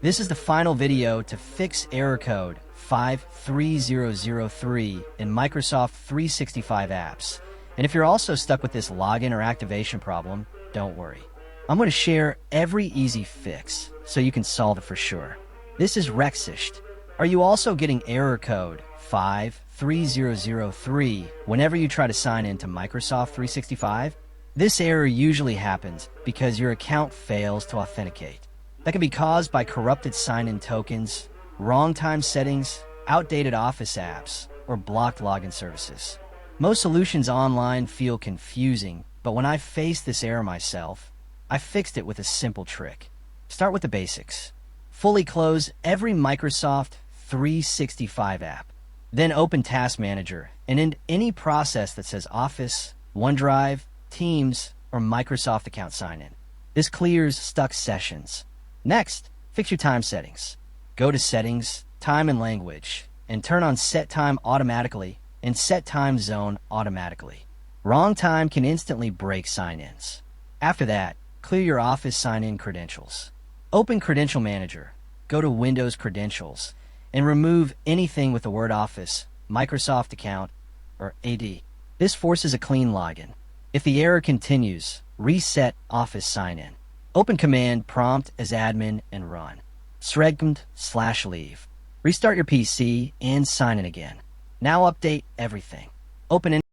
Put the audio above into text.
This is the final video to fix error code 53003 in Microsoft 365 apps. And if you're also stuck with this login or activation problem, don't worry. I'm going to share every easy fix so you can solve it for sure. This is Rexicht. Are you also getting error code 53003 whenever you try to sign into Microsoft 365? This error usually happens because your account fails to authenticate. That can be caused by corrupted sign-in tokens, wrong time settings, outdated Office apps, or blocked login services. Most solutions online feel confusing, but when I faced this error myself, I fixed it with a simple trick. Start with the basics. Fully close every Microsoft 365 app. Then open Task Manager and end any process that says Office, OneDrive, Teams, or Microsoft account sign-in. This clears stuck sessions. Next, fix your time settings. Go to Settings, Time and Language, and turn on Set Time Automatically and Set Time Zone Automatically. Wrong time can instantly break sign-ins. After that, clear your Office sign-in credentials. Open Credential Manager, go to Windows Credentials, and remove anything with the word Office, Microsoft account, or AD. This forces a clean login. If the error continues, reset Office sign-in. Open Command Prompt as admin and run. /leave. Restart your PC and sign in again. Now update everything. Open